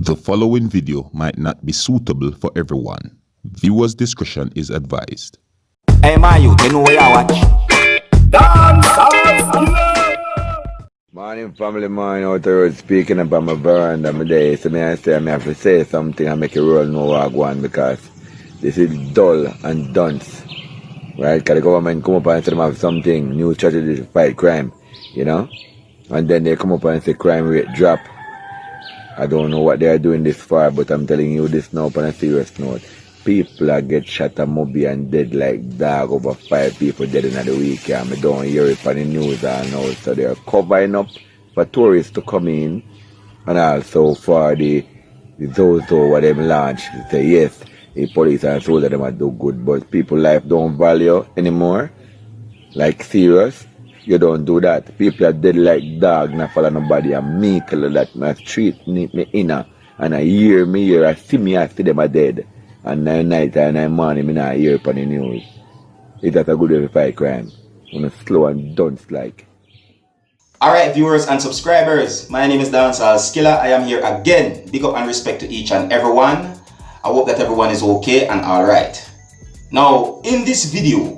The following video might not be suitable for everyone. Viewers' discretion is advised. Hey man, you know where I watch? Dancehall. Morning family, man, out there speaking about my veranda my day. So I say I have to say something and make a roll know what I go on because this is dull and dunce. Right? Because the government come up and say they have something, new strategy to fight crime, you know? And then they come up and say crime rate drop. I don't know what they are doing this for, but I'm telling you this now on a serious note. People are get shot and mobby and dead like dog. Over 5 people dead in the week. And I don't hear it on the news and now. So they are covering up for tourists to come in. And also for the Zozo what they launch. They say yes, the police and soldiers them are do good, but people life don't value anymore. Like serious. You don't do that. People are dead like dog, not follow nobody. And me kill that my street me inner. And I hear me, I see them are dead. And night and morning, me not hear upon the news. It's that a good way to fight crime. When slow and dunce like. Alright viewers and subscribers, my name is Dancehall. I am here again. Big up and respect to each and everyone. I hope that everyone is okay and alright. Now, in this video,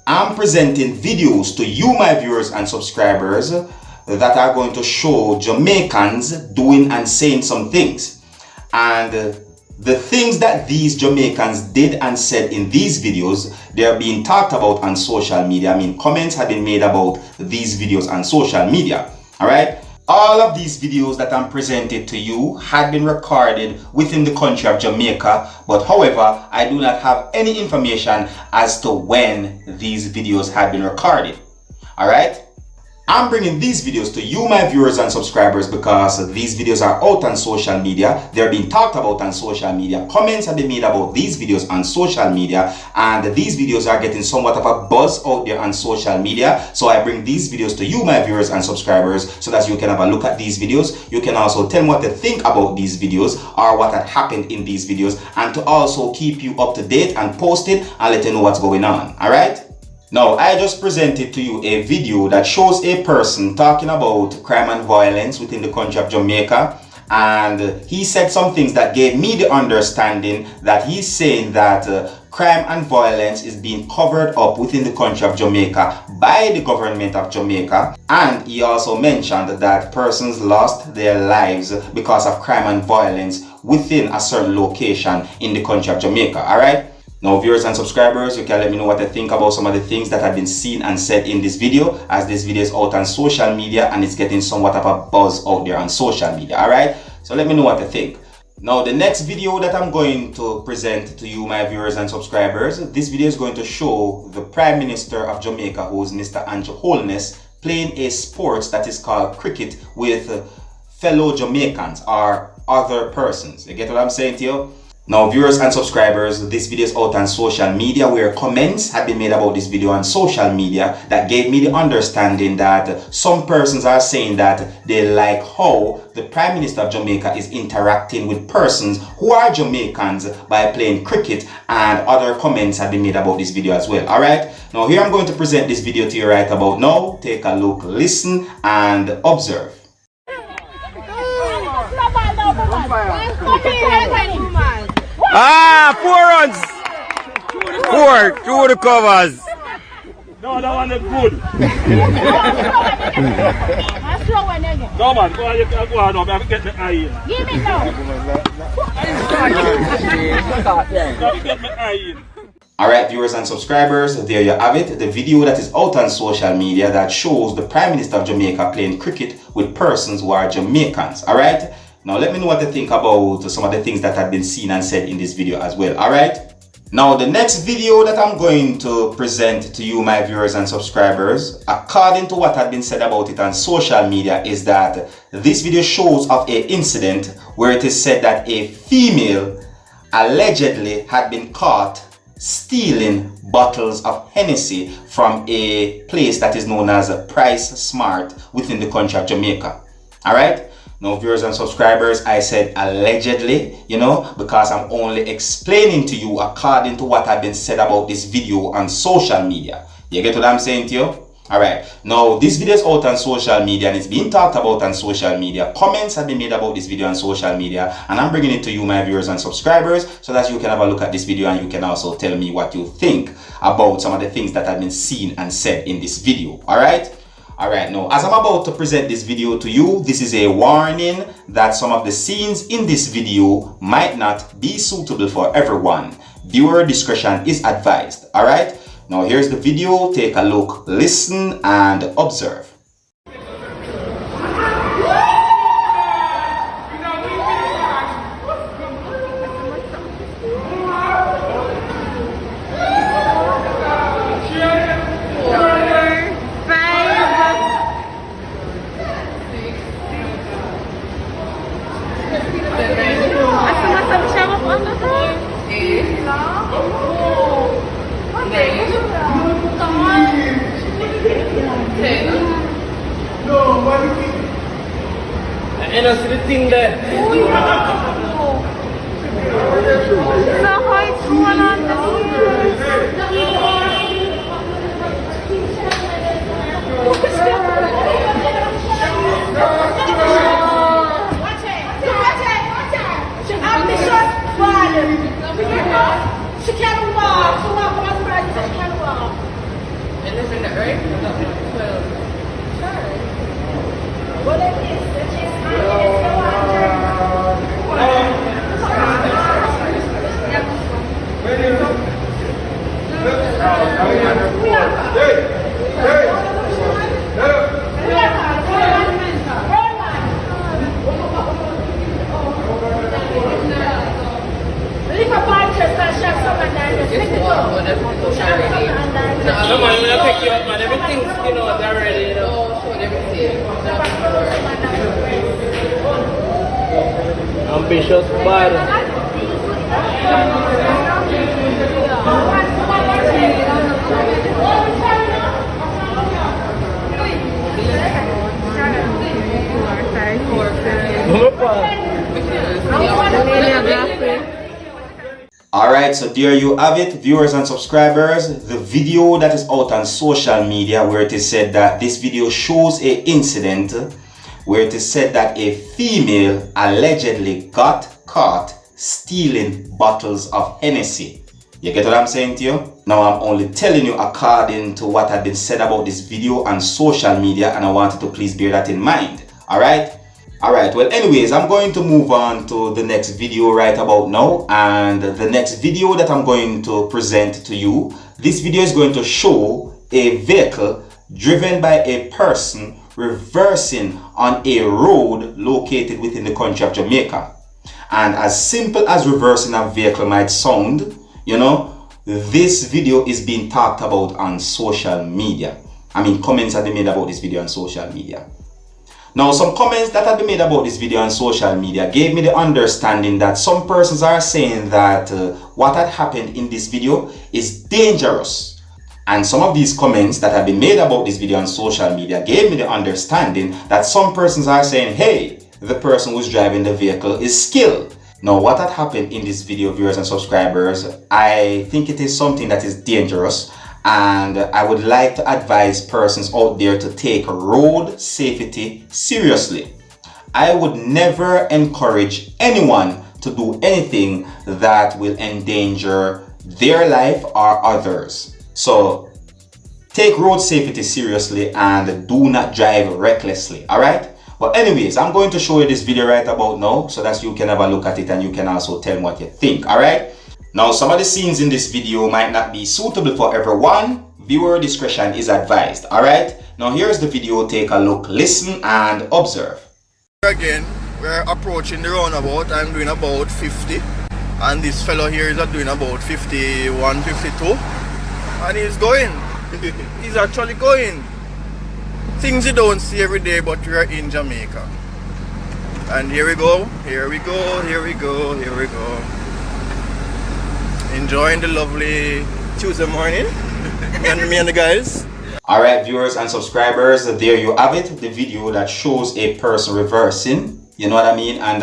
I'm presenting videos to you, my viewers and subscribers, that are going to show Jamaicans doing and saying some things. And the things that these Jamaicans did and said in these videos, they are being talked about on social media. I mean, comments have been made about these videos on social media. Alright? All of these videos that I'm presenting to you had been recorded within the country of Jamaica, but however, I do not have any information as to when these videos had been recorded. Alright? I'm bringing these videos to you, my viewers and subscribers, because these videos are out on social media. They're being talked about on social media. Comments have been made about these videos on social media, and these videos are getting somewhat of a buzz out there on social media. So I bring these videos to you, my viewers and subscribers, so that you can have a look at these videos. You can also tell me what you think about these videos or what had happened in these videos, and to also keep you up to date and posted and let you know what's going on. All right? Now, I just presented to you a video that shows a person talking about crime and violence within the country of Jamaica, and he said some things that gave me the understanding that he's saying that crime and violence is being covered up within the country of Jamaica by the government of Jamaica. And he also mentioned that persons lost their lives because of crime and violence within a certain location in the country of Jamaica. Alright? Now, viewers and subscribers, you can let me know what you think about some of the things that have been seen and said in this video, as this video is out on social media and it's getting somewhat of a buzz out there on social media. Alright, so let me know what you think. Now, the next video that I'm going to present to you, my viewers and subscribers, this video is going to show the Prime Minister of Jamaica, who is Mr. Holness, playing a sport that is called cricket with fellow Jamaicans or other persons. You get what I'm saying to you? Now, viewers and subscribers, this video is out on social media, where comments have been made about this video on social media that gave me the understanding that some persons are saying that they like how the Prime Minister of Jamaica is interacting with persons who are Jamaicans by playing cricket, and other comments have been made about this video as well. Alright, now here I'm going to present this video to you right about now. Take a look, listen and observe. Ah, 4 runs! 2 of the covers. No, that one is good. No man, go on, you can go on, I'm get the eye in. Give it now. Get the eye in. Alright, viewers and subscribers, there you have it, the video that is out on social media that shows the Prime Minister of Jamaica playing cricket with persons who are Jamaicans. Alright? Now let me know what you think about some of the things that have been seen and said in this video as well. Alright? Now the next video that I'm going to present to you, my viewers and subscribers, according to what had been said about it on social media, is that this video shows of an incident where it is said that a female allegedly had been caught stealing bottles of Hennessy from a place that is known as Price Smart within the country of Jamaica. Alright? Now, viewers and subscribers, I said allegedly, you know, because I'm only explaining to you according to what had been said about this video on social media. You get what I'm saying to you? Alright, now this video is out on social media and it's being talked about on social media. Comments have been made about this video on social media, and I'm bringing it to you, my viewers and subscribers, so that you can have a look at this video and you can also tell me what you think about some of the things that have been seen and said in this video. Alright, now as I'm about to present this video to you, this is a warning that some of the scenes in this video might not be suitable for everyone. Viewer discretion is advised. Alright, now here's the video. Take a look, listen, and observe. And I see the thing there. So how it's going on She can't walk. She walk on the right, she can't walk. And this in the earth? 12. Well, it is. No man, when I pick you up, man, everything's, you know, already, you know. Show everything. Ambitious bad. Alright, so there you have it, viewers and subscribers. The video that is out on social media, where it is said that this video shows a incident where it is said that a female allegedly got caught stealing bottles of Hennessy. You get what I'm saying to you? Now I'm only telling you according to what had been said about this video on social media, and I wanted to please bear that in mind. Alright, well anyways, I'm going to move on to the next video right about now. And the next video that I'm going to present to you, this video is going to show a vehicle driven by a person reversing on a road located within the country of Jamaica. And as simple as reversing a vehicle might sound, you know, this video is being talked about on social media. I mean, comments have been made about this video on social media. Now, some comments that have been made about this video on social media gave me the understanding that some persons are saying that what had happened in this video is dangerous. And some of these comments that have been made about this video on social media gave me the understanding that some persons are saying, hey, the person who's driving the vehicle is skilled. Now, what had happened in this video, viewers and subscribers, I think it is something that is dangerous. And I would like to advise persons out there to take road safety seriously. I would never encourage anyone to do anything that will endanger their life or others. So take road safety seriously and do not drive recklessly, alright? But anyways, I'm going to show you this video right about now so that you can have a look at it and you can also tell me what you think, alright? Now, some of the scenes in this video might not be suitable for everyone. Viewer discretion is advised. Alright? Now, here's the video. Take a look, listen, and observe. Again, we're approaching the roundabout. I'm doing about 50. And this fellow here is doing about 51, 52. And he's going. He's actually going. Things you don't see every day, but we're in Jamaica. And here we go. Here we go. Here we go. Here we go. Enjoying the lovely Tuesday morning, me and the guys. Alright, viewers and subscribers, there you have it, the video that shows a person reversing, you know what I mean? And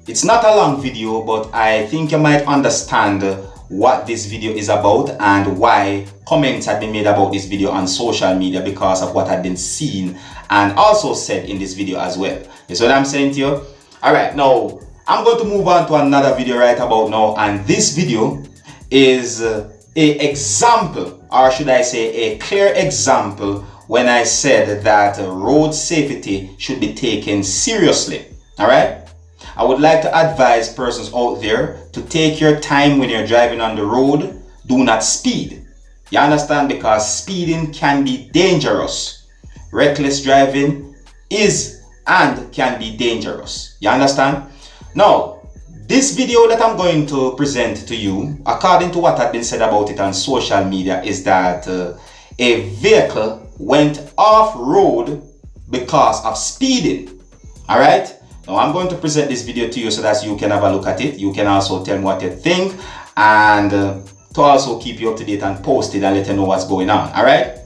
it's not a long video, but I think you might understand what this video is about and why comments had been made about this video on social media because of what had been seen and also said in this video as well. You see what I'm saying to you? Alright, now I'm going to move on to another video right about now, and this video is a example, or should I say a clear example, when I said that road safety should be taken seriously. Alright? I would like to advise persons out there to take your time when you're driving on the road. Do not speed. You understand? Because speeding can be dangerous. Reckless driving is and can be dangerous. You understand? Now, this video that I'm going to present to you, according to what had been said about it on social media, is that a vehicle went off-road because of speeding. Alright? Now I'm going to present this video to you so that you can have a look at it. You can also tell me what you think, and to also keep you up to date and post it and let you know what's going on. Alright?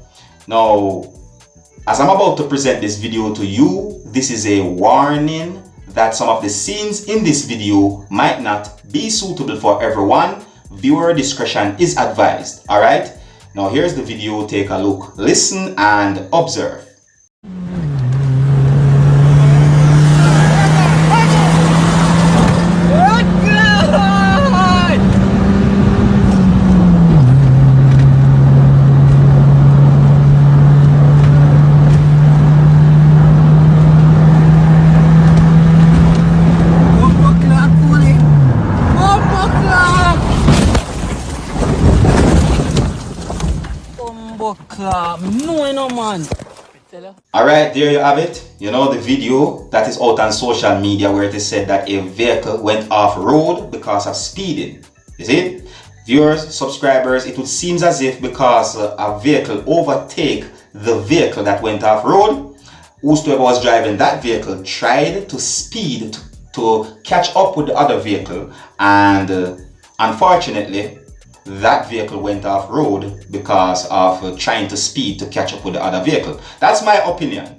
Now, as I'm about to present this video to you, this is a warning that some of the scenes in this video might not be suitable for everyone. Viewer discretion is advised. Alright? Now here's the video. Take a look, listen and observe. Alright, there you have it. You know, the video that is out on social media where it is said that a vehicle went off road because of speeding. You see? Viewers, subscribers, it would seem as if because a vehicle overtake the vehicle that went off road, whosoever was driving that vehicle tried to speed to catch up with the other vehicle, and unfortunately that vehicle went off road because of trying to speed to catch up with the other vehicle. That's my opinion.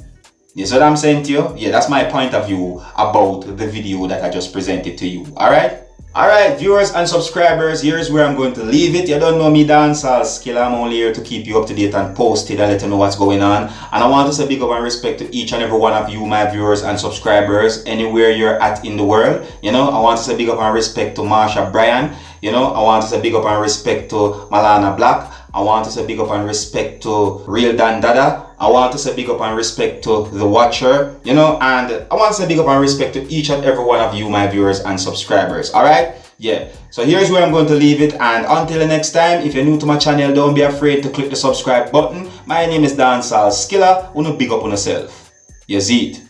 You see what I'm saying to you? Yeah, that's my point of view about the video that I just presented to you. Alright? Alright, viewers and subscribers, here's where I'm going to leave it. You don't know me, Dancehall Skilla. I'm only here to keep you up to date and post it and let you know what's going on. And I want to say big up and respect to each and every one of you, my viewers and subscribers, anywhere you're at in the world. You know, I want to say big up and respect to Marsha Bryan. You know, I want to say big up and respect to Malana Black. I want to say big up and respect to Real Dan Dada. I want to say big up and respect to The Watcher, you know, and I want to say big up and respect to each and every one of you, my viewers and subscribers. Alright? Yeah. So here's where I'm going to leave it, and until the next time, if you're new to my channel, don't be afraid to click the subscribe button. My name is Dancehall Skilla. Wanna big up on yourself. You see it.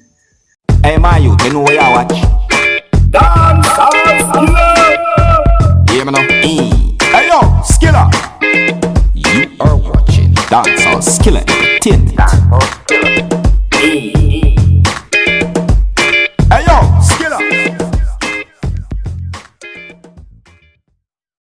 Hey man, you know where I watch. Dancehall Skilla. Hear me now? Hey yo, Skilla. You are watching Dancehall Skilla.